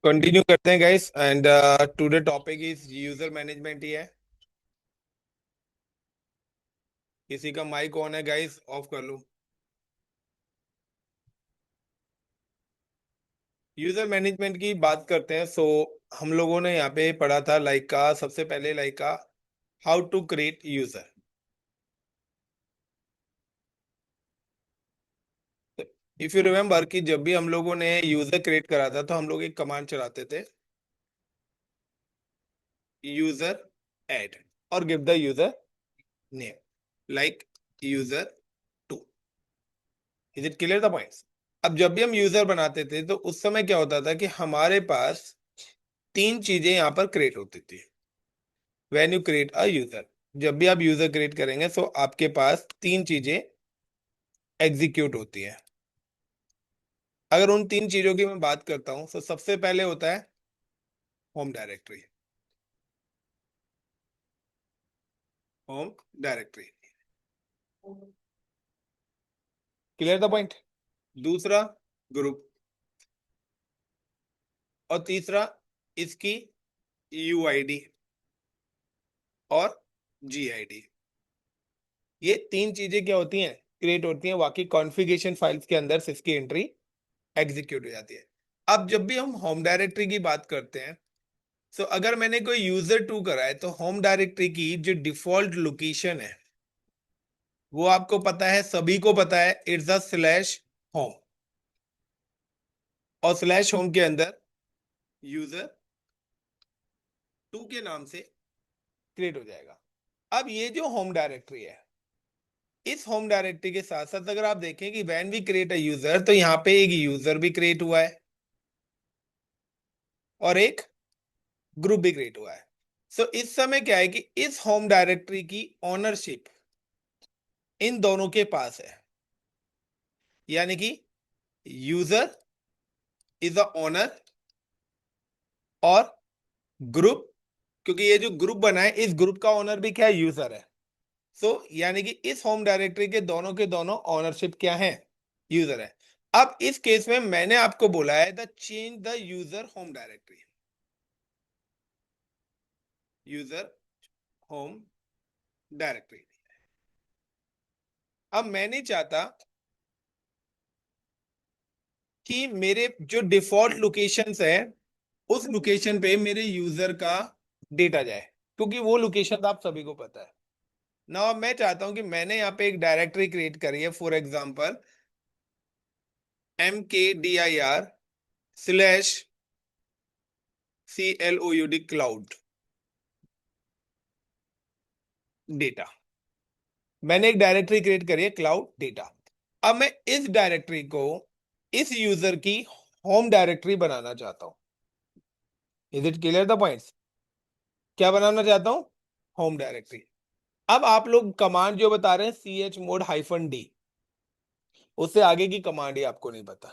Continue करते हैं guys and today topic is user management ही है। किसी का माइक ऑन है गाइस? ऑफ कर लो। यूजर मैनेजमेंट की बात करते हैं। हम लोगों ने यहाँ पे पढ़ा था लाइक का सबसे पहले लाइक का how to create user. If you remember कि जब भी हम लोगों ने यूजर क्रिएट करा था तो हम लोग एक कमांड चलाते थे, यूजर ऐड, और give the user name like user two. Is it clear the points? अब जब भी हम यूजर बनाते थे तो उस समय क्या होता था कि हमारे पास तीन चीजें यहाँ पर क्रिएट होती थी। When you create a user, जब भी आप यूजर क्रिएट करेंगे तो आपके पास तीन चीजें एग्जीक्यूट होती है। अगर उन तीन चीजों की मैं बात करता हूं तो सबसे पहले होता है home directory. Home directory, clear the point. दूसरा ग्रुप, और तीसरा इसकी यूआईडी और जीआईडी। ये तीन चीजें क्या होती हैं? क्रिएट होती हैं। बाकी कॉन्फ़िगरेशन फाइल्स के अंदर से इसकी एंट्री एग्जीक्यूट हो जाती है। अब जब भी हम होम डायरेक्टरी की बात करते हैं तो अगर मैंने कोई यूजर टू करा है तो होम डायरेक्टरी की जो डिफॉल्ट लोकेशन है वो आपको पता है, सभी को पता है, इट्स अ स्लैश होम। और स्लैश होम के अंदर यूजर टू के नाम से क्रिएट हो जाएगा। अब ये जो होम डायरेक्टरी है, इस होम डायरेक्टरी के साथ साथ अगर आप देखें कि when we create a user तो यहाँ पे एक यूजर भी क्रिएट हुआ है और एक ग्रुप भी क्रिएट हुआ है। इस समय क्या है कि इस होम डायरेक्टरी की ओनरशिप इन दोनों के पास है। यानी कि यूजर इज अ ओनर और ग्रुप, क्योंकि ये जो ग्रुप बना है इस ग्रुप का ओनर भी क्या है? यूजर है। यानी कि इस होम डायरेक्टरी के दोनों ओनरशिप क्या है? यूजर है। अब इस केस में मैंने आपको बोला है the change the user home directory. User home directory. अब मैं नहीं चाहता कि मेरे जो डिफॉल्ट लोकेशंस है उस लोकेशन पे मेरे यूजर का डेटा जाए, क्योंकि वो लोकेशन आप सभी को पता है ना। अब मैं चाहता हूं कि मैंने यहाँ पे एक डायरेक्टरी क्रिएट करी है, for example MKDIR/CLOUD cloud data. मैंने एक डायरेक्टरी क्रिएट करी है क्लाउड डेटा। अब मैं इस डायरेक्टरी को इस यूजर की होम डायरेक्टरी बनाना चाहता हूं। Is it clear the points? क्या बनाना चाहता हूं? Home directory. अब आप लोग कमांड जो बता रहे हैं chmod-d, उससे आगे की कमांड ही आपको नहीं पता।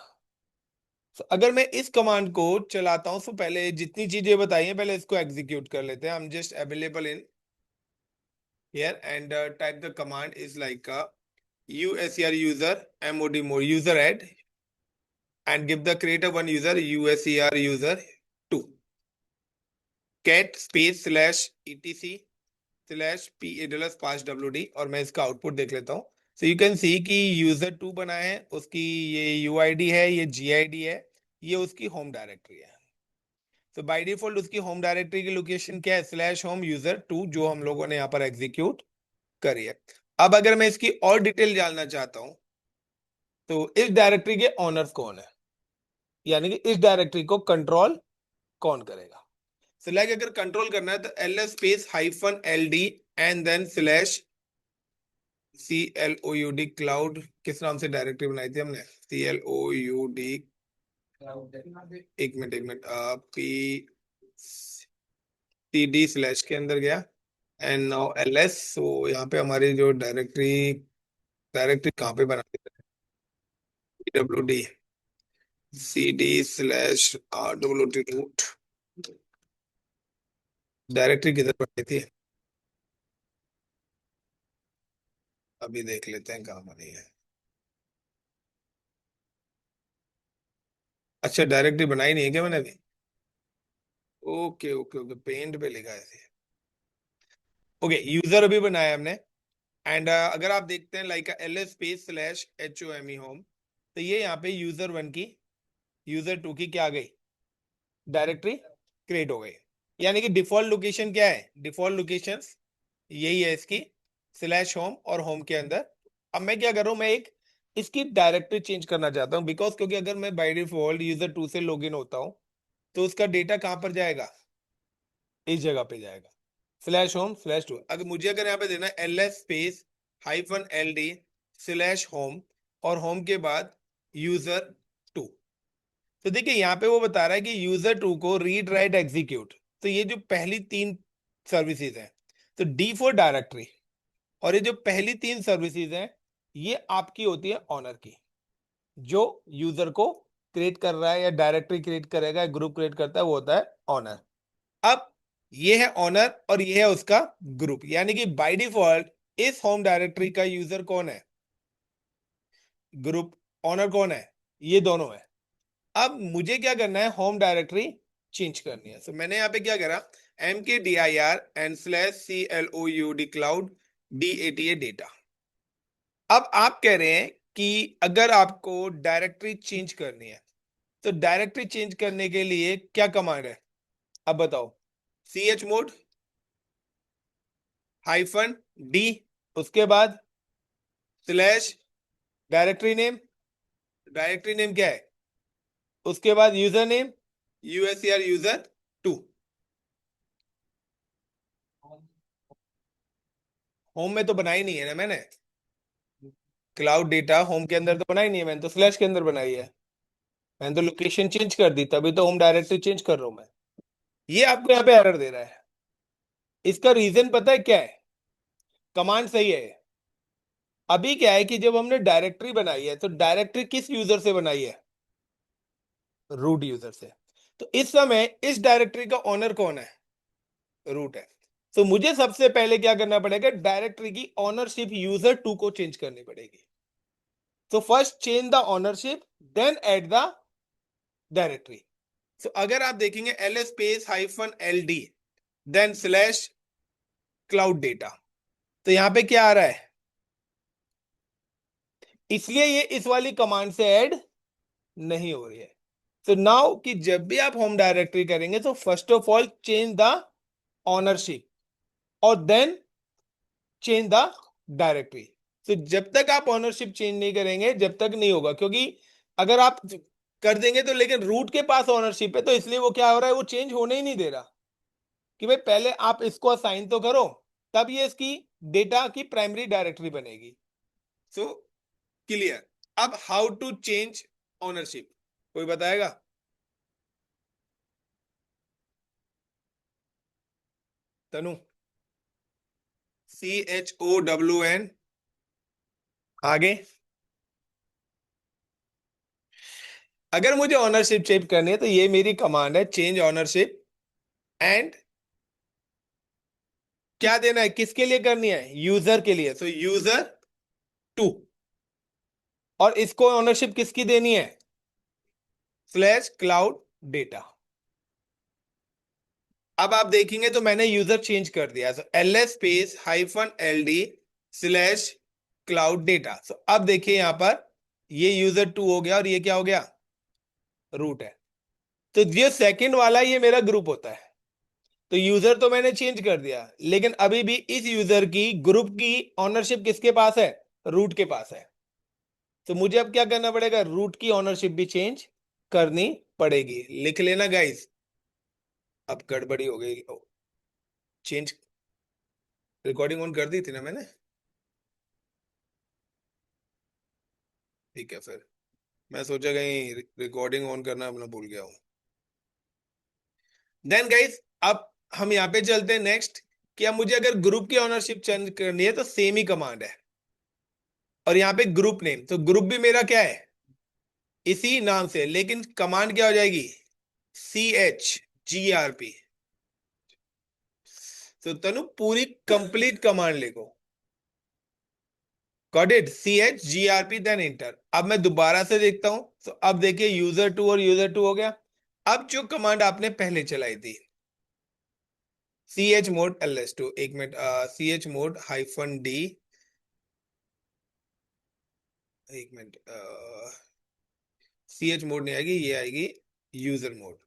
अगर मैं इस कमांड को चलाता हूं तो पहले जितनी चीजें बताई हैं पहले इसको एग्जीक्यूट कर लेते हैं। हम just available in here and type the command is like usr user mod more user add and give the creator one user usr user 2 cat space slash etc slash p pass wd। और मैं इसका output देख लेता हूँ। You can सी कि user to बना है, उसकी ये यूआईडी है, ये जीआईडी है, ये उसकी होम डायरेक्टरी है। तो बाय डिफॉल्ट उसकी होम डायरेक्टरी की लोकेशन क्या है? स्लैश होम यूजर टू, जो हम लोगों ने यहाँ पर एग्जीक्यूट करी है। अब अगर मैं इसकी और डिटेल जानना चाहता हूं तो इस डायरेक्टरी के ओनर्स कौन है, यानी कि इस डायरेक्टरी को कंट्रोल कौन करेगा। लाइक अगर कंट्रोल करना है तो ls space -ld and then slash CLOUD cloud. किस नाम से डायरेक्टरी बनाई थी हमने? CLOUD, एक मिनट PCD स्लैश के अंदर गया एंड नाउ ls। यहाँ पे हमारी जो डायरेक्टरी डायरेक्टरी कहाँ पे बनाते थे? PWD CD/RWD root. डायरेक्टरी किधर बनाई थी? अभी देख लेते हैं कहाँ बनी है। अच्छा, डायरेक्टरी बनाई नहीं है क्या मैंने अभी? ओके ओके ओके, पेंट पे लिखा है। ओके, यूजर अभी बनाया हमने। एंड अगर आप देखते हैं like ls space slash home home, तो ये यहाँ पे यूजर वन की, यूजर टू की क्या आ गई, डायरेक्टरी क्रिएट हो गई। यानी कि डिफॉल्ट लोकेशन क्या है, डिफॉल्ट लोकेशन यही है इसकी, स्लैश होम और होम के अंदर। अब मैं क्या कर रहा हूँ, मैं एक इसकी डायरेक्टरी चेंज करना चाहता हूँ, बिकॉज क्योंकि अगर मैं बाय डिफॉल्ट यूजर टू से लॉगिन होता हूँ तो उसका डेटा कहाँ पर जाएगा, इस जगह पे जाएगा, स्लैश होम स्लैश टू। अगर मुझे अगर यहाँ पे देना है ls space -ld slash home और होम के बाद यूजर टू, तो देखिए यहाँ पे वो बता रहा है कि यूजर टू को रीड राइट एग्जीक्यूट। तो ये जो पहली तीन सर्विसेज हैं, तो डी फॉर डायरेक्टरी, और ये जो पहली तीन सर्विसेज हैं ये आपकी होती है ऑनर की, जो यूजर को क्रिएट कर रहा है या डायरेक्टरी क्रिएट करेगा या ग्रुप क्रिएट करता है वो होता है ऑनर। अब ये है ऑनर और ये है उसका ग्रुप, यानी कि बाय डिफॉल्ट इस होम डायरेक्टरी का यूजर कौन है, ग्रुप। ऑनर कौन है, ये दोनों है। अब मुझे क्या करना है, होम डायरेक्टरी चेंज करनी है। तो मैंने यहाँ पे क्या करा, mkdir/cloud cloud data डेटा। अब आप कह रहे हैं कि अगर आपको डायरेक्टरी चेंज करनी है तो डायरेक्टरी चेंज करने के लिए क्या कमांड है, अब बताओ। chmod -d, उसके बाद slash directory name, directory name क्या है, उसके बाद user name usr user two. Home में तो बनाई नहीं है ना मैंने, क्लाउड डेटा होम के अंदर तो बनाई नहीं है मैंने, तो स्लैश के अंदर बनाई है। मैंने तो लोकेशन चेंज कर दी, तभी तो होम डायरेक्टरी चेंज कर रहा हूं मैं। ये आपको यहाँ पे एरर दे रहा है, इसका रीजन पता है क्या है, कमांड सही है। अभी क्या है कि जब हमने डायरेक्टरी बनाई है तो डायरेक्टरी किस यूजर से बनाई है, रूट यूजर से। तो इस समय इस डायरेक्टरी का ओनर कौन है, रूट है। तो मुझे सबसे पहले क्या करना पड़ेगा, डायरेक्टरी की ओनरशिप यूजर टू को चेंज करनी पड़ेगी। तो first change the ownership, then add the directory. तो अगर आप देखेंगे ls space -ld then slash cloud data, तो यहां पे क्या आ रहा है, इसलिए ये इस वाली कमांड से ऐड नहीं हो रही है। तो नाउ कि जब भी आप होम डायरेक्टरी करेंगे तो first of all change the ownership और देन चेंज द डायरेक्टरी। तो जब तक आप ओनरशिप चेंज नहीं करेंगे जब तक नहीं होगा, क्योंकि अगर आप कर देंगे तो, लेकिन रूट के पास ओनरशिप है तो इसलिए वो क्या हो रहा है, वो चेंज होने ही नहीं दे रहा कि भाई पहले आप इसको असाइन तो करो, तब ये इसकी डेटा की प्राइमरी डायरेक्टरी बनेगी। So clear. अब हाउ टू चेंज ओनरशिप, कोई बताएगा, तनु। CHOWN, आगे। अगर मुझे ओनरशिप चेंज करनी है तो ये मेरी कमांड है, चेंज ओनरशिप। एंड क्या देना है, किसके लिए करनी है, यूजर के लिए, तो यूजर टू। और इसको ओनरशिप किसकी देनी है, स्लैश क्लाउड डेटा। अब आप देखेंगे तो मैंने यूजर चेंज कर दिया, तो ls space -ld slash cloud data. तो अब देखिए यहां पर ये यूजर टू हो गया और ये क्या हो गया, रूट है। तो ये सेकंड वाला ये मेरा ग्रुप होता है। तो यूजर तो मैंने चेंज कर दिया, लेकिन अभी भी इस यूजर की ग्रुप की ऑनरशिप किसके पास है, रूट के पास है। तो मुझे अब क्या करना पड़ेगा, रूट की ऑनरशिप भी चेंज करनी पड़ेगी। लिख लेना गाइस, अब गड़बड़ी हो गई। चेंज, रिकॉर्डिंग ऑन कर दी थी ना मैंने, ठीक है फिर। मैं सोचा कहीं रिकॉर्डिंग ऑन करना अपना भूल गया हूँ। देन गाइस, अब हम यहाँ पे चलते हैं नेक्स्ट, कि अब मुझे अगर ग्रुप की ऑनरशिप चेंज करनी है तो सेम ही कमांड है। और यहाँ पे ग्रुप नेम, तो ग्रुप भी मेरा क्या है, इसी नाम से, लेकिन कमांड क्या हो जाएगी, CHGRP। तो तनु पूरी कंप्लीट कमांड लिखो, got it, CHGRP then enter. अब मैं दोबारा से देखता हूं, तो अब देखिए यूजर टू और यूजर टू हो गया। अब जो कमांड आपने पहले चलाई थी chmod ls2, एक मिनट, chmod -d, एक मिनट, chmod नहीं आएगी, ये आएगी यूजर मोड।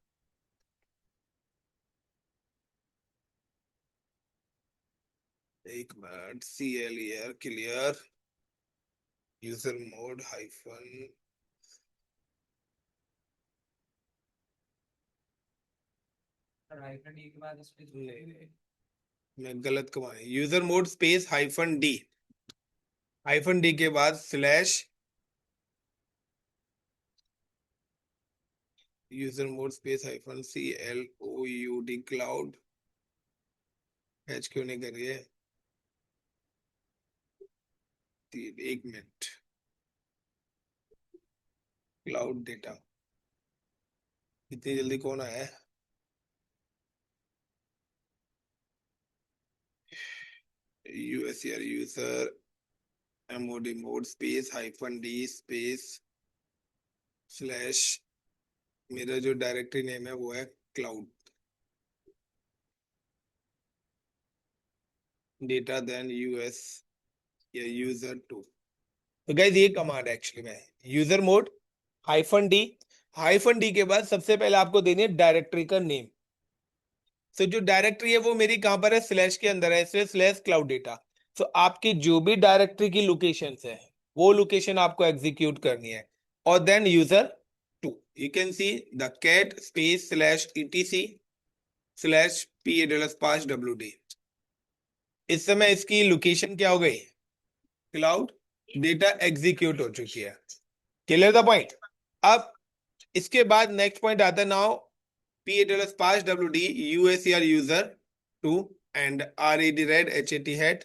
एक minute, clear clear user mode hyphen, नहीं, मैं गलत कमा, user mode space -d, -d के बाद slash user mode space -cloud, cloud, hatch क्यों नहीं कर रही है, एक मिनट, क्लाउड डेटा, इतनी जल्दी कौन आया है, USR user mod mode space -d space slash, मेरा जो डायरेक्टरी नेम है वो है क्लाउड डेटा देन यूएस या यूजर 2। तो गाइस ये कमांड है एक्चुअली में, यूजर मोड -d के बाद सबसे पहले आपको देनी है डायरेक्टरी का नेम। तो जो डायरेक्टरी है वो मेरी कहां पर है, स्लैश के अंदर है, इसलिए स्लैश क्लाउड डेटा। तो आपकी जो भी डायरेक्टरी की लोकेशन है वो लोकेशन आपको एग्जीक्यूट करनी है, और then user 2, you can see the cat space slash etc slash PA-5WD। इस समय इसकी लोकेशन क्या हो गई, क्लाउड डेटा एग्जीक्यूट हो चुकी है। Clear the point. अब इसके बाद नेक्स्ट पॉइंट आता है, now PA-5WD UACR user 2 and RED red HAT hat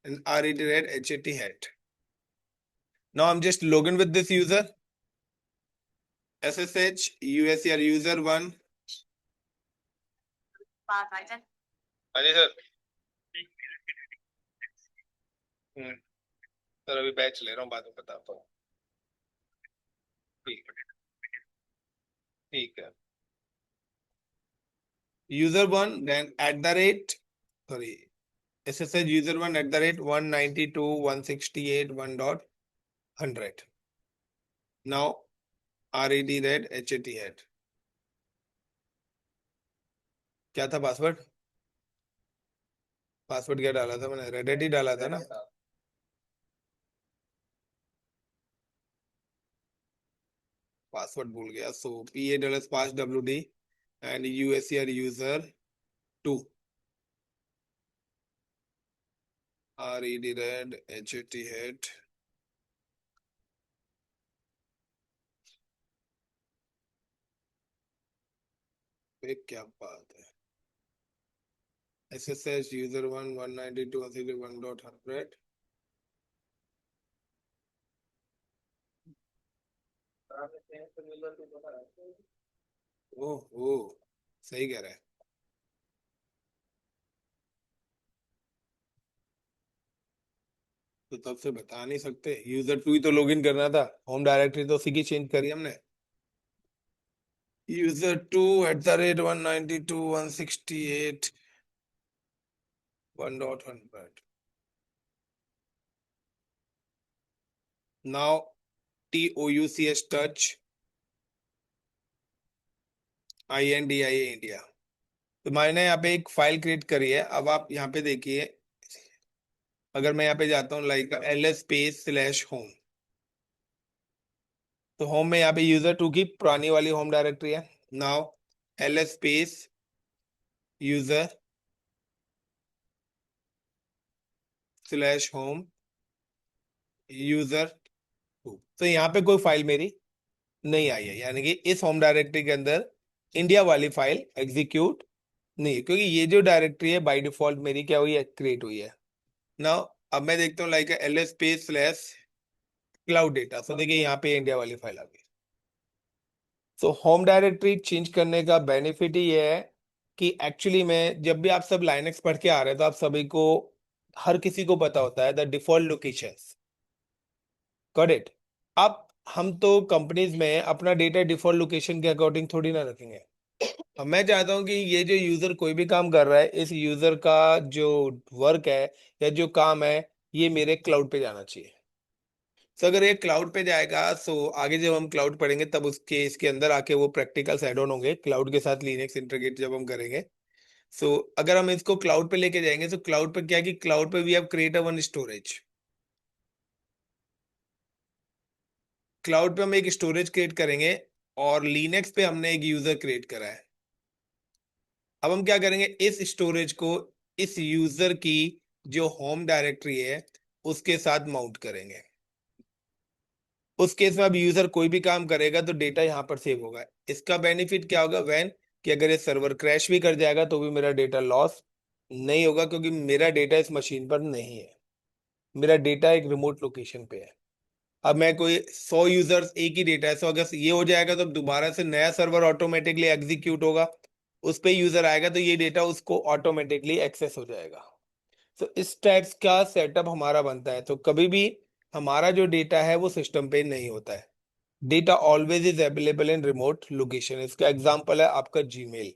and RED red HAT hat. Now I'm just login with this user, SSH UACR user 1। हाँ जी sir. Sir अभी batch ले रहा हूँ, बाद में बताता हूँ। ठीक है, ठीक है। user 1 then @ sorry, SSH user 1 @192.168.1.100। Now RED red HAT hat, क्या था पासवर्ड, पासवर्ड क्या डाला था मैंने, रेड ही डाला था ना। पासवर्ड भूल गया। सो PA-5WD and UACR user 2 RED red HAT hat। क्या बात है, SSH user 1 192.168.1.100। ओह ओह, सही कह रहा है। तो तब से बता नहीं सकते, यूजर 2 ही तो लॉगिन करना था, होम डायरेक्टरी तो उसी की चेंज करी हमने। User 2 @192.168.1.100। Now TOUCH touch INDIA India. तो मैंने यहाँ पे एक फाइल क्रिएट करी है। अब आप यहाँ पे देखिए, अगर मैं यहाँ पे जाता हूँ like ls space slash home, तो होम में यहाँ पे यूजर 2 की पुरानी वाली होम डायरेक्टरी है। Now ls space user slash home user 2। तो यहाँ पे कोई फाइल मेरी नहीं आई है, यानी कि इस होम डायरेक्टरी के अंदर इंडिया वाली फाइल एग्जीक्यूट नहीं है, क्योंकि ये जो डायरेक्टरी है बाय डिफॉल्ट मेरी क्या हुई है, क्रिएट हुई है। नाउ अब मैं देखता हूँ like ls space slash cloud data, तो देखिए यहाँ पे इंडिया वाली फाइल आ गई। तो होम डायरेक्टरी चेंज करने का बेनिफिट ही है कि एक्चुअली में जब भी आप सब लाइनक्स पढ़ के आ रहे हैं तो आप सभी को, हर किसी को पता होता है the default locations, got it. अब हम तो कंपनीज में अपना डेटा डिफॉल्ट लोकेशन के अकॉर्डिंग थोड़ी ना रखेंगे, अब मैं चाहता हूं कि ये जो यूजर कोई भी काम कर रहा है, इस यूजर का जो वर्क है या जो काम है, ये मेरे क्लाउड पे जाना चाहिए। तो अगर ये क्लाउड पे जाएगा, सो आगे जब हम क्लाउड पढ़ेंगे तब उसके इसके अंदर आके वो प्रैक्टिकल्स ऐड ऑन होंगे क्लाउड के साथ लिनक्स इंटीग्रेट जब हम करेंगे। सो अगर हम इसको क्लाउड पे लेके जाएंगे, तो क्लाउड पे क्या है कि क्लाउड पे we have create a one storage. Cloud पे हम एक स्टोरेज क्रिएट करेंगे और लिनक्स पे हमने एक यूजर क्रिएट करा है। अब हम क्या करेंगे, इस स्टोरेज को इस यूजर की जो होम डायरेक्टरी है उसके साथ माउंट करेंगे। उस केस में अब यूजर कोई भी काम करेगा तो डेटा यहाँ पर सेव होगा। इसका बेनिफिट क्या होगा, वैन कि अगर ये सर्वर क्रैश भी कर जाएगा तो भी मेरा डेटा लॉस नहीं होगा, क्योंकि मेरा डेटा इस मशीन पर नहीं है, मेरा डेटा एक रिमोट लोकेशन पे है। अब मैं कोई 100 यूजर्स एक ही डेटा है, सो अगर ये हो जाएगा तो दोबारा से नया सर्वर ऑटोमेटिकली एग्जीक्यूट होगा, उस पे यूजर आएगा तो ये डेटा उसको ऑटोमेटिकली एक्सेस हो जाएगा। तो इस टाइप्स का सेटअप हमारा बनता है, तो कभी भी हमारा जो डेटा है वो सिस्टम पे नहीं होता है। Data always is available in remote location. इसका एग्जांपल है आपका जीमेल।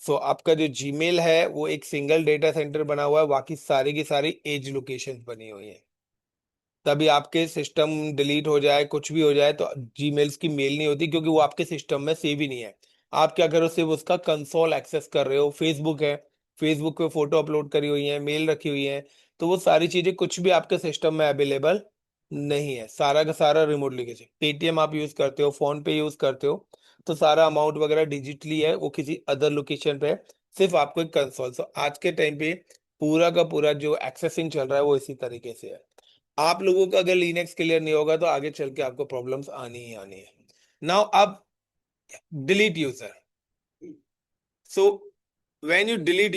सो आपका जो जीमेल है वो एक सिंगल डेटा सेंटर बना हुआ है, बाकी सारी की सारी एज लोकेशन बनी हुई है। तभी आपके सिस्टम डिलीट हो जाए, कुछ भी हो जाए, तो जीमेल्स की मेल नहीं होती, क्योंकि वो आपके सिस्टम में सेव ही नहीं है। आप क्या करो, सिर्फ उसका कंसोल एक्सेस कर रहे हो। फेसबुक है, फेसबुक पे फोटो अपलोड करी हुई है, मेल रखी हुई है, तो वो सारी चीजें कुछ भी आपके सिस्टम में अवेलेबल नहीं है, सारा का सारा रिमोट लीकेज है। पेटीएम आप यूज करते हो, फोन पे यूज करते हो, तो सारा अमाउंट वगैरह डिजिटली है, वो किसी अदर लोकेशन पे है, सिर्फ आपको एक कंसोल। सो आज के टाइम पे पूरा का पूरा जो एक्सेसिंग चल रहा है वो इसी तरीके से है। आप लोगों का अगर लिनक्स क्लियर नहीं होगा तो आगे चल के आपको प्रॉब्लम्स आनी ही आनी है। नाउ अब delete user. So when you delete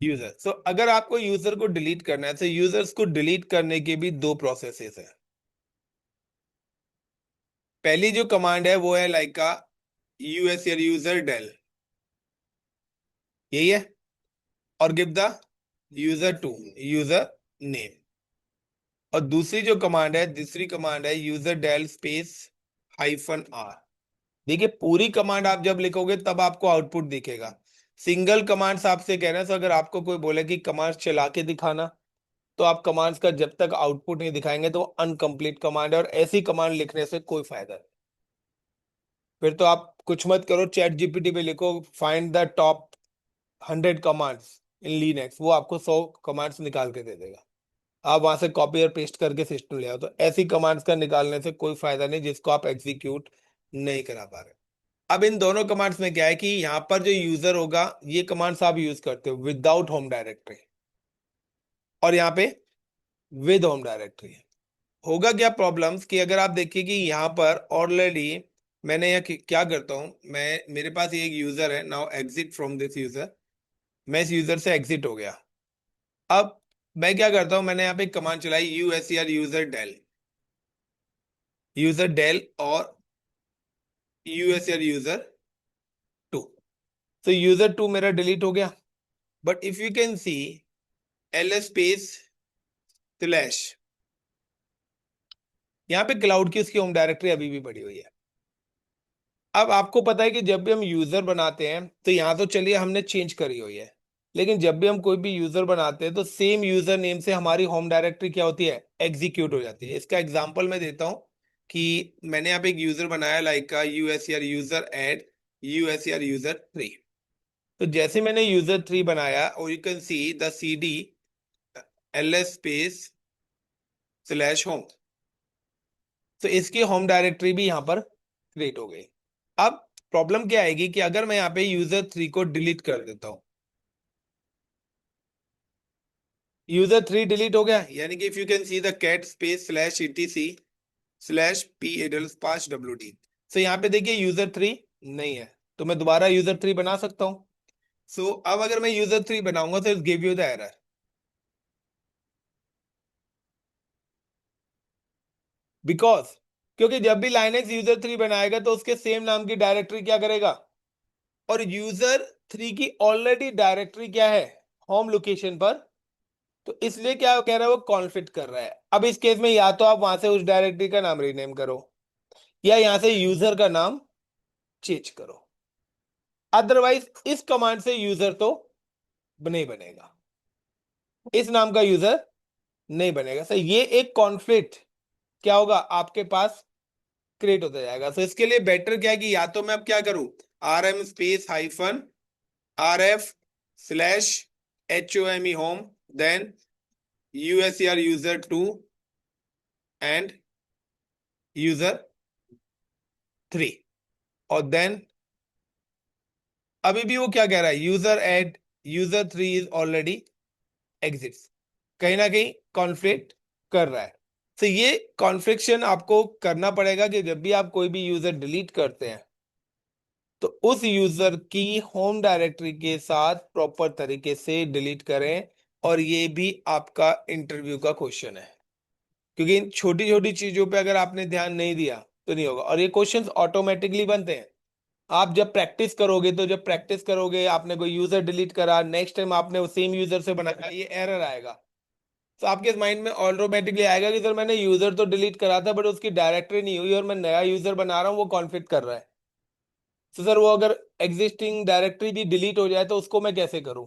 user, so अगर आपको यूजर को डिलीट करना है, तो यूजर्स को डिलीट करने के भी दो प्रोसेसेस है। पहली जो कमांड है वो है लाइक का यूएसआर यूजर डेल, यही है, और give the user two user name. और दूसरी जो कमांड है, दूसरी कमांड है यूजर डेल स्पेस -r। देखिए पूरी कमांड आप जब लिखोगे तब आपको आउटपुट दिखेगा। सिंगल कमांड्स आपसे कह रहे हैं, तो अगर आपको कोई बोले कि कमांड्स चला के दिखाना, तो आप कमांड्स का जब तक आउटपुट नहीं दिखाएंगे तो अनकंप्लीट कमांड है, और ऐसी कमांड लिखने से कोई फायदा नहीं। फिर तो आप कुछ मत करो, चैट जीपीटी पे लिखो find the top 100 commands in Linux, वो आपको 100 कमांड्स निकाल के दे देगा। आप वहां से कॉपी और पेस्ट करके सिस्टम ले आओ, तो ऐसी कमांड्स का निकालने से कोई फायदा नहीं जिसको आप एग्जीक्यूट नहीं करा पा रहे। अब इन दोनों कमांड्स में क्या है कि यहाँ पर जो यूजर होगा, ये कमांड्स आप यूज करते हो विदाउट होम डायरेक्टरी, और यहाँ पे विद होम डायरेक्टरी। होगा क्या प्रॉब्लम्स कि अगर आप देखिए कि यहाँ पर ऑलरेडी मैंने यहाँ क्या करता हूँ, मैं मेरे पास ये एक यूजर है, now exit from this user. मैं इस यूजर से एग्जिट हो गया। अब मैं क्या करता हूँ, मैंने यहाँ पे एक कमांड चलाई यूएसआर यूजर डेल और यूएसआर यूजर टू। तो यूजर टू मेरा डिलीट हो गया। But if you can see L space slash, यहाँ पे क्लाउड की उसकी होम डायरेक्टरी अभी भी पड़ी हुई है। अब आपको पता है कि जब भी हम यूजर बनाते हैं तो यहाँ तो चलिए हमने चेंज करी हुई है, लेकिन जब भी हम कोई भी यूजर बनाते हैं तो सेम यूजर नेम से हमारी होम डायरेक्टरी क्या होती है, एग्जीक्यूट हो जाती है। इसका एग्जांपल मैं देता हूँ कि मैंने यहाँ पे एक यूजर बनाया लाइक का USR user add USR user 3। तो जैसे मैंने यूजर 3 बनाया, और you can see the C D L space slash home, तो इसकी होम डायरेक्टरी भी यहाँ पर क्रिएट हो गई। अब प्रॉब्लम क्या आएगी कि अगर मैं यहाँ पे यूजर 3 को डिलीट कर देता हूं, यूजर 3 डिलीट हो गया, यानी कि if you can see the cat space slash etc slash p एडल्स 5 wd। सो यहाँ पे देखिए यूजर 3 नहीं है, तो मैं दोबारा यूजर 3 बना सकता हूँ। सो अब अगर मैं यूजर 3 बनाऊंगा तो it give you the error, because क्योंकि जब भी लाइनेक्स यूजर 3 बनाएगा तो उसके सेम नाम की डायरेक्टरी क्या करेगा, और यूजर 3 की ऑलरेडी डायरेक्टरी क्या है, होम लोकेशन पर, तो इसलिए क्या कह रहा है वो कॉन्फ्लिक्ट कर रहा है। अब इस केस में या तो आप वहां से उस डायरेक्टरी का नाम रीनेम करो, या यहां से यूजर का नाम चेंज करो। अदरवाइज इस कमांड से यूजर तो नहीं बनेगा, इस नाम का यूजर नहीं बनेगा। सर ये एक कॉन्फ्लिक्ट क्या होगा आपके पास क्रिएट होता जाएगा। सो इसके लिए बेटर क्या है कि या तो मैं अब क्या करूं, RM space hyphen RF slash HOME home, then USER user 2 and user 3, और देन अभी भी वो क्या कह रहा है, user add user 3 is already exists, कहीं ना कहीं कॉन्फ्लिक्ट कर रहा है। तो ये कॉन्फ्लिक्शन आपको करना पड़ेगा कि जब भी आप कोई भी यूजर डिलीट करते हैं तो उस यूजर की होम डायरेक्टरी के साथ प्रॉपर तरीके से डिलीट करें। और ये भी आपका इंटरव्यू का क्वेश्चन है, क्योंकि इन छोटी छोटी चीजों पे अगर आपने ध्यान नहीं दिया तो नहीं होगा। और ये क्वेश्चंस ऑटोमेटिकली बनते हैं। आप जब प्रैक्टिस करोगे तो जब प्रैक्टिस करोगे आपने कोई यूजर डिलीट करा, नेक्स्ट टाइम आपने वो सेम यूजर से बनाया, ये एरर आएगा। तो आपके माइंड में ऑटोमेटिकली आएगा कि सर मैंने यूजर तो डिलीट करा था बट उसकी डायरेक्टरी नहीं हुई और मैं नया यूजर बना रहा हूँ, वो कॉन्फ्लिक्ट कर रहा है। तो सर वो अगर एग्जिस्टिंग डायरेक्टरी भी डिलीट हो जाए तो उसको मैं कैसे करूं।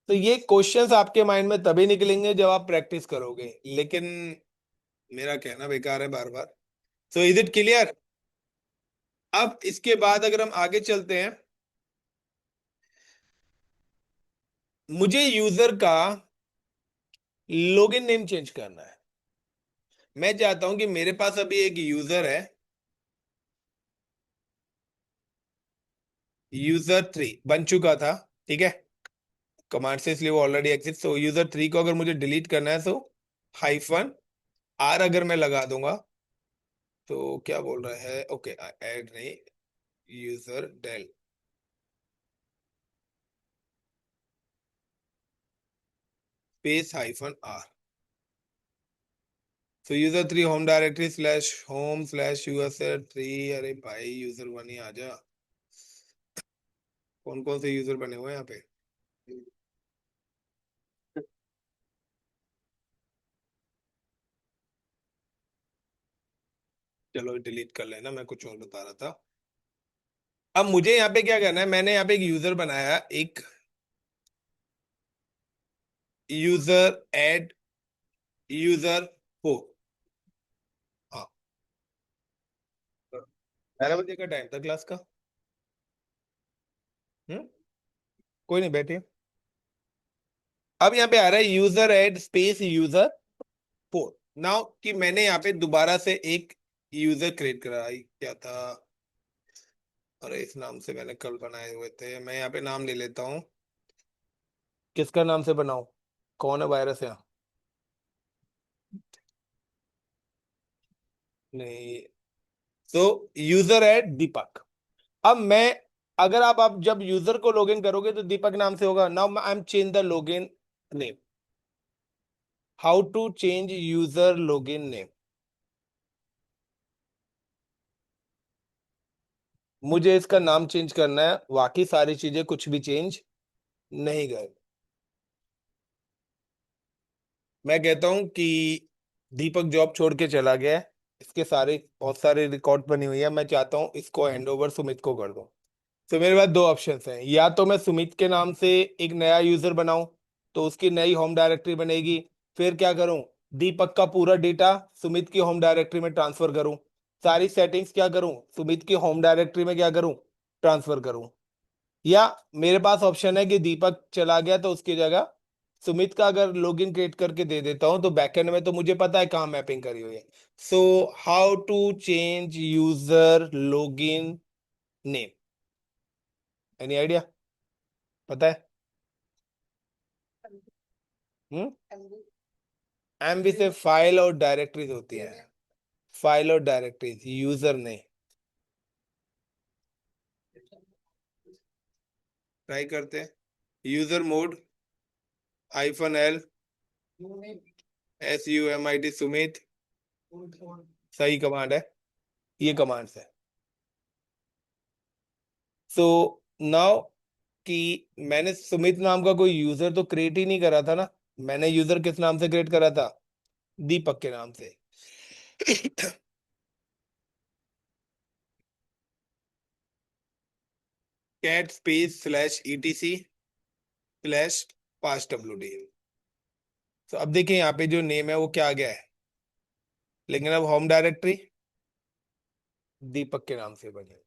तो ये क्वेश्चंस आपके माइंड में तभी निकलेंगे जब आप प्रैक्टिस करोगे, लेकिन मेरा कहना बेकार है बार बार। So is it clear. अब इसके बाद अगर हम आगे चलते हैं, मुझे यूजर का लॉगिन नेम चेंज करना है। मैं चाहता हूं कि मेरे पास अभी एक यूजर है, यूजर 3 बन चुका था, ठीक है, कमांड से, इसलिए वो ऑलरेडी एग्जिस्ट। तो यूजर 3 को अगर मुझे डिलीट करना है तो हाइफन R अगर मैं लगा दूंगा तो क्या बोल रहा है, ओके ऐड नहीं, user del space hyphen R। तो user 3 home directory slash home slash USR 3। अरे भाई यूजर 1 ही आ जा, कौन कौन से यूजर बने हुए हैं यहाँ पे। चलो डिलीट कर लेना, मैं कुछ और बता रहा था। अब मुझे यहाँ पे क्या करना है, मैंने यहाँ पे एक यूजर बनाया, एक यूजर एड यूजर 4। हाँ, 11 बजे का टाइम था क्लास का। हम्म, कोई नहीं, बैठिए। अब यहाँ पे आ रहा है user add space user 4। Now कि मैंने यहाँ पे दोबारा से एक यूजर क्रिएट करा, क्या था, अरे इस नाम से मैंने कल बनाए हुए थे। मैं यहाँ पे नाम ले लेता हूँ, किसका नाम से बनाऊं, कौन है वायरस यहाँ, नहीं। तो यूजर एड दीपक। अब मैं, अगर आप जब यूजर को लॉगिन करोगे तो दीपक नाम से होगा। Now I am change the login name. How to change user login name. मुझे इसका नाम चेंज करना है, बाकी सारी चीजें कुछ भी चेंज नहीं गए। मैं कहता हूं कि दीपक जॉब छोड़ के चला गया है, इसके सारे बहुत सारे रिकॉर्ड बनी हुई है, मैं चाहता हूं इसको हैंडओवर सुमित को कर दूं। तो मेरे पास दो ऑप्शंस हैं, या तो मैं सुमित के नाम से एक नया यूजर बनाऊं तो उसकी नई होम डायरेक्टरी बनेगी, फिर क्या करूं, दीपक का पूरा डेटा सुमित की होम डायरेक्टरी में ट्रांसफर करूं, सारी सेटिंग्स क्या करूं सुमित की होम डायरेक्टरी में क्या करूं, ट्रांसफर करूं। या मेरे पास ऑप्शन है कि दीपक चला गया तो उसकी जगह सुमित का अगर लॉगिन क्रिएट करके दे देता हूं, तो बैकएंड में तो मुझे पता है कहाँ मैपिंग करी हुई है। So how to change user login name, any idea, पता है। हम्म, एमवी से फाइल और डायरेक्टरीज होती है, फाइल और डायरेक्टरीज, यूजर नहीं। ट्राई करते हैं, user mode -L SUMIT Sumit, सही कमांड है, ये कमांड है। सो नाउ कि मैंने सुमित नाम का कोई यूजर तो क्रिएट ही नहीं करा था ना, मैंने यूजर किस नाम से क्रिएट करा था, दीपक के नाम से। Cat space slash ETC slash pass WD। तो अब देखिए यहाँ पे जो नेम है वो क्या आ गया है, लेकिन अब होम डायरेक्टरी दीपक के नाम से बने।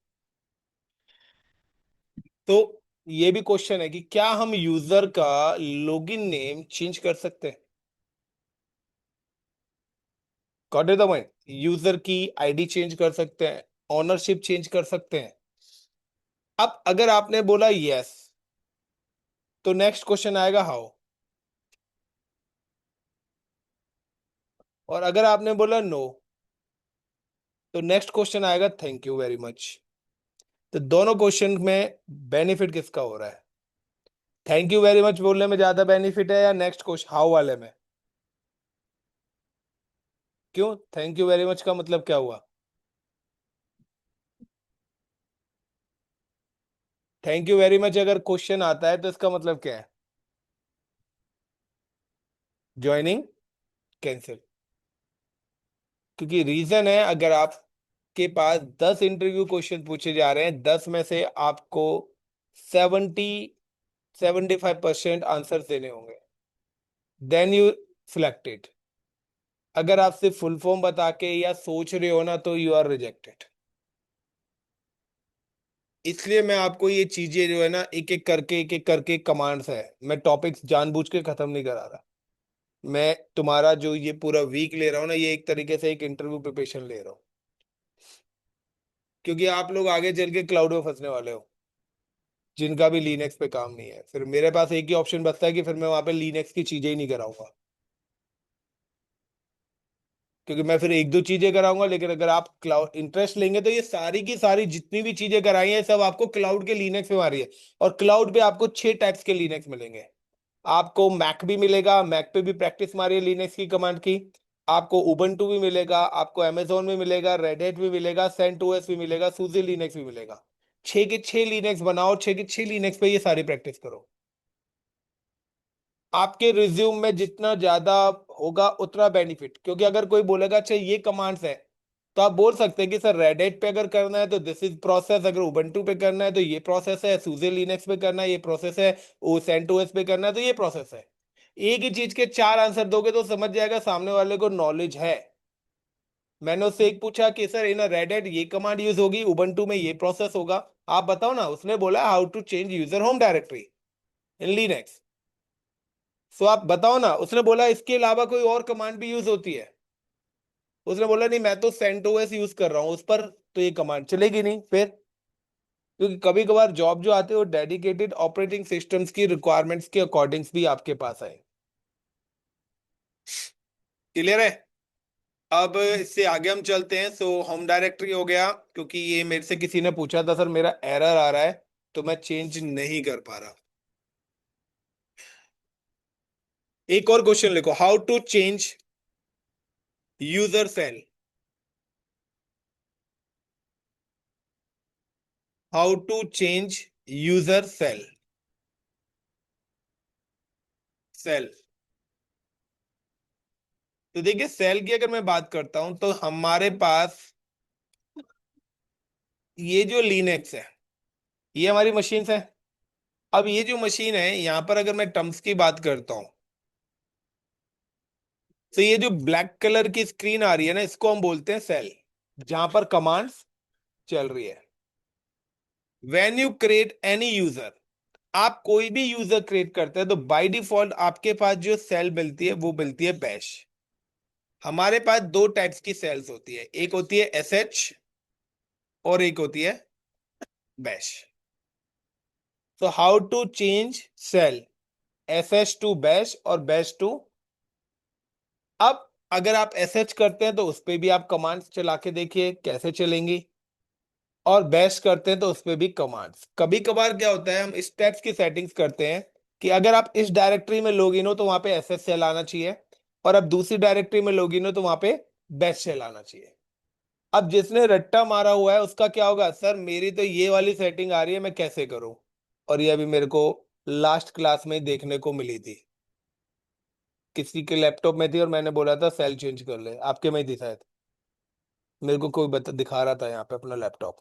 तो ये भी क्वेश्चन है कि क्या हम यूजर का लॉगिन नेम चेंज कर सकते हैं? Got it the point. User की आईडी चेंज कर सकते हैं, ओनरशिप चेंज कर सकते हैं। अब अगर आपने बोला यस, तो नेक्स्ट क्वेश्चन आएगा हाउ। और अगर आपने बोला नो, तो नेक्स्ट क्वेश्चन आएगा थैंक यू वेरी मच। तो दोनों क्वेश्चन में बेनिफिट किसका हो रहा है? थैंक यू वेरी मच बोलने में ज्यादा बेनिफिट है या नेक्स्ट क्वेश्चन हाउ वाले में? क्यों? थैंक यू वेरी मच का मतलब क्या हुआ? थैंक यू वेरी मच अगर क्वेश्चन आता है तो इसका मतलब क्या है? Joining cancel. क्योंकि रीजन है, अगर आपके पास 10 इंटरव्यू क्वेश्चन पूछे जा रहे हैं, 10 में से आपको 75% आंसर देने होंगे, देन यू सिलेक्टेड। अगर आप सिर्फ फुल फॉर्म बता के या सोच रहे हो ना, तो यू आर रिजेक्टेड। इसलिए मैं आपको ये चीजें जो है ना, एक एक करके कमांड्स है, मैं टॉपिक्स जानबूझ के खत्म नहीं करा रहा। मैं तुम्हारा जो ये पूरा वीक ले रहा हूँ ना, ये एक तरीके से एक इंटरव्यू प्रिपरेशन ले रहा हूँ, क्योंकि आप लोग आगे चल के क्लाउड में फंसने वाले हो, जिनका भी लिनक्स पे काम नहीं है। फिर मेरे पास एक ही ऑप्शन बचता है कि फिर मैं वहां पे लिनक्स की चीजें ही नहीं कराऊंगा, क्योंकि मैं फिर एक दो चीजें कराऊंगा, लेकिन अगर आप क्लाउड इंटरेस्ट लेंगे तो ये सारी की सारी जितनी भी चीजें कराई हैं सब आपको क्लाउड के लिनक्स में मारी है। और क्लाउड पे आपको 6 टाइप्स के लिनक्स मिलेंगे। आपको मैक भी मिलेगा, मैक पे भी प्रैक्टिस मारी है लिनक्स की कमांड की। आपको उबंटू भी मिलेगा, आपको अमेजोन भी मिलेगा, रेड भी मिलेगा, सेंटोस भी मिलेगा, सूजी लिनक्स भी मिलेगा। 6 के 6 लिनक्स बनाओ, 6 के 6 लिनक्स पे ये सारी प्रैक्टिस करो। आपके रिज्यूम में जितना ज्यादा होगा उतना बेनिफिट, क्योंकि अगर कोई बोलेगा अच्छा ये कमांड्स है, तो आप बोल सकते हैं कि सर रेडिट पे अगर करना है तो दिस इज प्रोसेस, अगर उबंटू पे करना है तो ये प्रोसेस है, सूजे लिनक्स पे करना है ये प्रोसेस है, ओ सेंटोस पे करना है तो ये प्रोसेस है। एक ही चीज के 4 आंसर दोगे तो समझ जाएगा सामने वाले को नॉलेज है। मैंने उससे एक पूछा कि सर इन रेडिट ये कमांड यूज होगी, उबंटू में ये प्रोसेस होगा, आप बताओ ना। उसने बोला how to change user home directory in Linux. So आप बताओ ना। उसने बोला इसके अलावा कोई और कमांड भी यूज होती है? उसने बोला नहीं, मैं तो सेंटोस यूज कर रहा हूं उस पर, तो ये कमांड चलेगी नहीं फिर। क्योंकि कभी कभार जॉब जो आती है वो डेडिकेटेड ऑपरेटिंग सिस्टम्स की रिक्वायरमेंट्स के अकॉर्डिंग भी आपके पास आए। क्लियर है? अब इससे आगे हम चलते हैं। सो होम डायरेक्टरी हो गया, क्योंकि ये मेरे से किसी ने पूछा था सर मेरा एरर आ रहा है तो मैं चेंज नहीं कर पा रहा। एक और क्वेश्चन लिखो, how to change user shell. How to change user shell. Shell. तो देखिए सेल की अगर मैं बात करता हूं तो हमारे पास ये जो लिनक्स है, ये हमारी मशीन है। अब ये जो मशीन है यहां पर अगर मैं टर्म्स की बात करता हूं, तो ये जो ब्लैक कलर की स्क्रीन आ रही है ना, इसको हम बोलते हैं सेल, जहां पर कमांड्स चल रही है। When you create any user, आप कोई भी यूजर क्रिएट करते हैं तो बाय डिफॉल्ट आपके पास जो सेल मिलती है वो मिलती है बैश। हमारे पास 2 टाइप्स की सेल्स होती है, एक होती है SH और एक होती है बैश। तो how to change shell SH to bash और बैश टू। अब अगर आप SH करते हैं तो उस पे भी आप कमांड्स चला के देखिए कैसे चलेंगी, और बैश करते हैं तो उस पे भी कमांड्स। कभी कभार क्या होता है, हम इस टाइप्स की सेटिंग्स करते हैं कि अगर आप इस डायरेक्टरी में लॉगिन हो तो वहां पे SS सेल आना चाहिए, और अब दूसरी डायरेक्टरी में लॉगिन हो तो वहां पे बैश सेल आना चाहिए। अब जिसने रट्टा मारा हुआ है उसका क्या होगा, सर मेरी तो ये वाली सेटिंग आ रही है मैं कैसे करूं? और ये अभी मेरे को लास्ट क्लास में देखने को मिली थी, किसी के लैपटॉप में थी और मैंने बोला था सेल चेंज कर ले, आपके में ही थी शायद। मेरे को कोई बता दिखा रहा था यहाँ पे अपना laptop.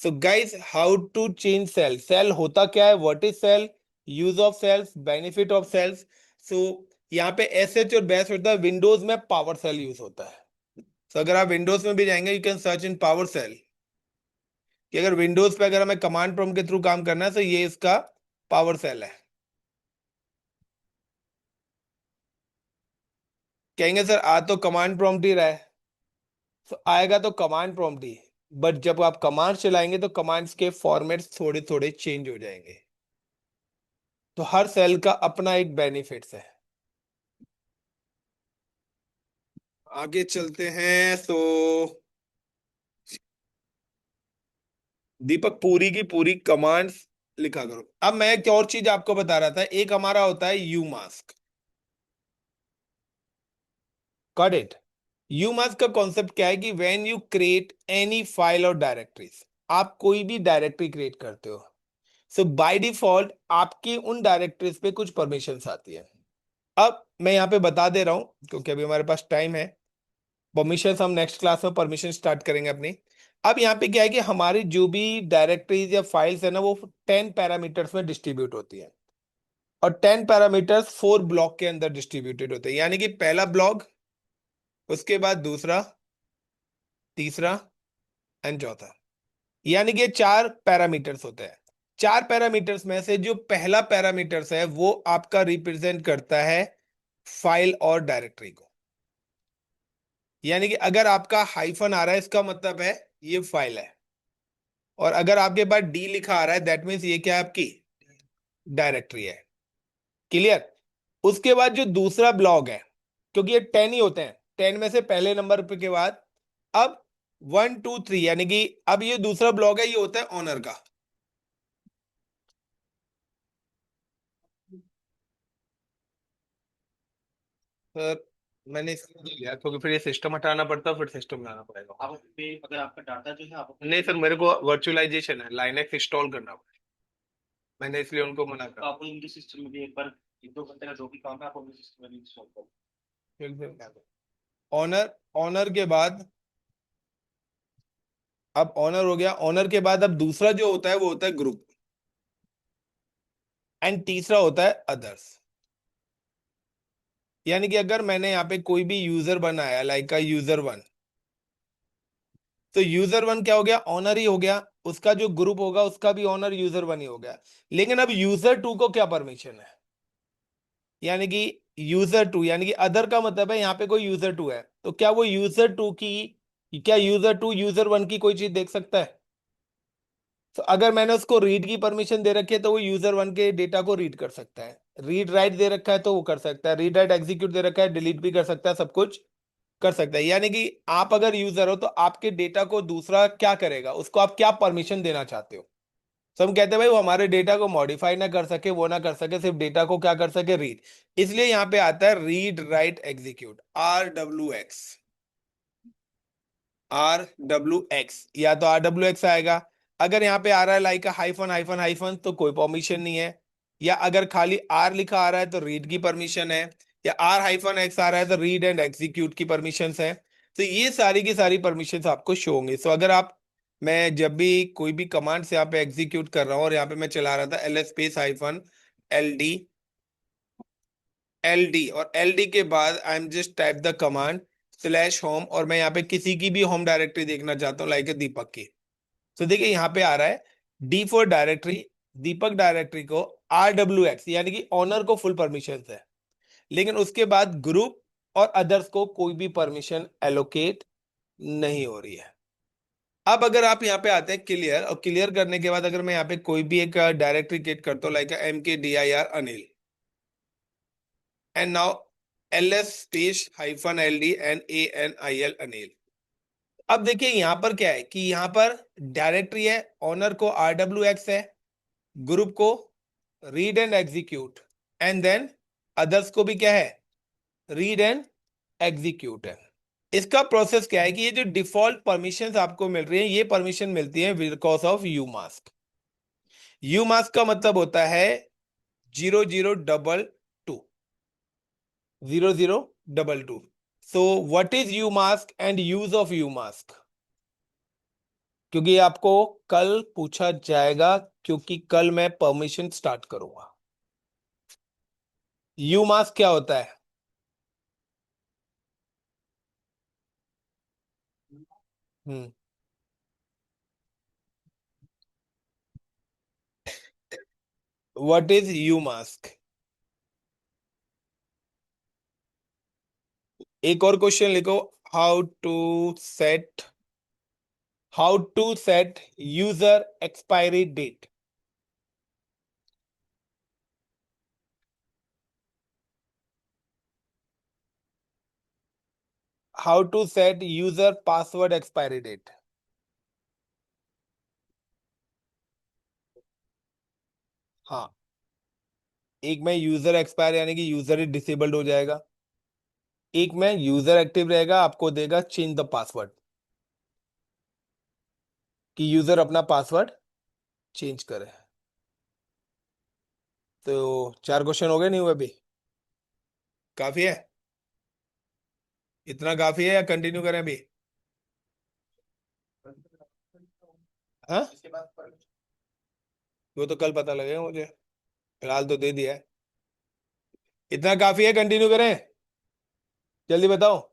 So guys, how to change shell? Shell होता क्या है, what is shell, use of shells, benefit of shells. So यहाँ पे एसएच और बेस होता है, विंडोज में पावर सेल यूज होता है। तो अगर आप विंडोज में भी जाएंगे, you can search in power shell, कि अगर विंडोज पे अगर हमें कमांड प्रॉम्प्ट के थ्रू काम करना है तो ये इसका पावर सेल है। कहेंगे सर आ तो कमांड प्रॉम्प्ट ही रहा है, तो आएगा तो कमांड प्रॉम्प्ट ही, बट जब आप कमांड चलाएंगे तो कमांड्स के फॉर्मेट्स थोड़े थोड़े चेंज हो जाएंगे। तो हर सेल का अपना एक बेनिफिट्स है। आगे चलते हैं। तो दीपक पूरी की पूरी कमांड्स लिखा करो। अब मैं एक और चीज आपको बता रहा था, एक हमारा होता है you mask. Got it? You mask का कॉन्सेप्ट क्या है कि when you create any file और डायरेक्टरीज, आप कोई भी डायरेक्टरी क्रिएट करते हो, सो बाय डिफॉल्ट आपकी उन डायरेक्टरीज पे कुछ परमिशंस आती है। अब मैं यहाँ पे बता दे रहा हूं क्योंकि अभी हमारे पास टाइम है। परमिशन हम नेक्स्ट क्लास में परमिशन स्टार्ट करेंगे अपनी। अब यहाँ पे क्या है कि हमारी जो भी डायरेक्टरीज या फाइल्स है ना, वो 10 पैरामीटर्स में डिस्ट्रीब्यूट होती है, और 10 पैरामीटर्स 4 ब्लॉक के अंदर डिस्ट्रीब्यूटेड होते हैं। यानी कि पहला ब्लॉक, उसके बाद दूसरा, तीसरा एंड चौथा। यानी कि 4 पैरामीटर्स होते हैं। 4 पैरामीटर्स में से जो पहला पैरामीटर्स है वो आपका रिप्रेजेंट करता है फाइल और डायरेक्टरी को। यानी कि अगर आपका हाइफन आ रहा है, इसका मतलब है ये फाइल है, और अगर आपके पास डी लिखा आ रहा है, दैट मीन्स ये क्या है, आपकी डायरेक्टरी है। क्लियर? उसके बाद जो दूसरा ब्लॉक है, क्योंकि ये 10 ही होते हैं, 10 में से पहले नंबर पे के बाद अब 1 2 3, यानी कि अब ये दूसरा ब्लॉक है, ये होता है ऑनर का। सर मैंने इसलिए नहीं लिया क्योंकि फिर ये सिस्टम हटाना पड़ता, फिर सिस्टम लाना पड़ेगा। आप पे अगर आपका डाटा जो है आप नहीं सर, मेरे को वर्चुअलाइजेशन है, लाइनक्स इंस्टॉल करना पड़ेगा, मैंने इसलिए उनको मना तो करा। आपको इनके सिस्टम में भी एक बार 1-2 घंटे का जो भी काम है आप उनके सिस्टम में इंस्टॉल करो। ऑनर, ऑनर के बाद, अब ऑनर हो गया, ऑनर के बाद अब दूसरा जो होता है वो होता है ग्रुप, एंड तीसरा होता है अदर्स। यानी कि अगर मैंने यहाँ पे कोई भी यूजर बनाया, लाइक का यूजर वन, तो यूजर वन क्या हो गया, ऑनर ही हो गया। उसका जो ग्रुप होगा उसका भी ऑनर यूजर वन ही हो गया। लेकिन अब यूजर टू को क्या परमिशन है, यानी कि यूजर टू, यानी कि अदर का मतलब है यहाँ पे कोई यूजर टू है, तो क्या वो यूजर टू की, क्या यूजर टू यूजर वन की कोई चीज देख सकता है? तो अगर मैंने उसको रीड की परमिशन दे रखी है तो वो यूजर वन के डेटा को रीड कर सकता है। रीड राइट दे रखा है तो वो कर सकता है, रीड राइट एग्जीक्यूट दे रखा है, डिलीट भी कर सकता है, सब कुछ कर सकता है। यानी कि आप अगर यूजर हो तो आपके डेटा को दूसरा क्या करेगा, उसको आप क्या परमिशन देना चाहते हो। तो हम कहते हैं भाई वो हमारे डेटा को मॉडिफाई ना कर सके, वो ना कर सके, सिर्फ डेटा को क्या कर सके, रीड। इसलिए यहाँ पे आता है read write execute, RWX। RWX, या तो RWX आएगा। अगर यहाँ पे आ रहा है लाइक हाइफन हाइफन हाइफन तो कोई परमिशन नहीं है, या अगर खाली आर लिखा आ रहा है तो रीड की परमिशन है, या R-X आ रहा है तो रीड एंड एग्जीक्यूट की परमिशन है। तो ये सारी की सारी परमिशन आपको शो होंगी। सो अगर आप, मैं जब भी कोई भी कमांड से यहाँ पे एग्जीक्यूट कर रहा हूँ, और यहाँ पे मैं चला रहा था LS space hyphen LD, LD, और LD के बाद I am just type the command slash home, और मैं यहाँ पे किसी की भी होम डायरेक्टरी देखना चाहता हूँ, लाइक दीपक की। तो देखिए यहाँ पे आ रहा है D for directory, Deepak directory को RWX, यानी कि ऑनर को फुल परमिशन है। लेकिन उसके बाद ग्रुप और अदर्स को कोई भी परमिशन एलोकेट नहीं हो रही है। अब अगर आप यहाँ पे आते हैं क्लियर, और क्लियर करने के बाद अगर मैं यहाँ पे कोई भी एक डायरेक्टरी क्रिएट करता हूँ, like MKDIR Anil, and now LS space hyphen LD and ANIL Anil. अब देखिए यहाँ पर क्या है कि यहाँ पर डायरेक्टरी है, ऑनर को RWX है, ग्रुप को read and execute, and than others को भी क्या है, रीड एंड एग्जीक्यूट है। इसका प्रोसेस क्या है कि ये जो डिफॉल्ट परमिशंस आपको मिल रही है, ये परमिशन मिलती है because of umask. Umask का मतलब होता है 0022, 0022। So what is umask and use of umask? क्योंकि आपको कल पूछा जाएगा, क्योंकि कल मैं परमिशन स्टार्ट करूंगा। यू मास्क क्या होता है? Hmm. What is umask? एक और क्वेश्चन लिखो। How to set how to set user expiry date? How to set user password expiry date? हाँ, एक में यूजर एक्सपायर यानी कि यूजर ही डिसेबल्ड हो जाएगा, एक में यूजर एक्टिव रहेगा, आपको देगा चेंज द पासवर्ड, कि यूजर अपना पासवर्ड चेंज करे। तो 4 क्वेश्चन हो गए, नहीं हुए अभी? काफी है? इतना काफी है या कंटिन्यू करें अभी? हाँ, इसके बाद वो तो कल पता लगेगा मुझे, फिलहाल तो दे दिया है। इतना काफी है, कंटिन्यू करें? जल्दी बताओ।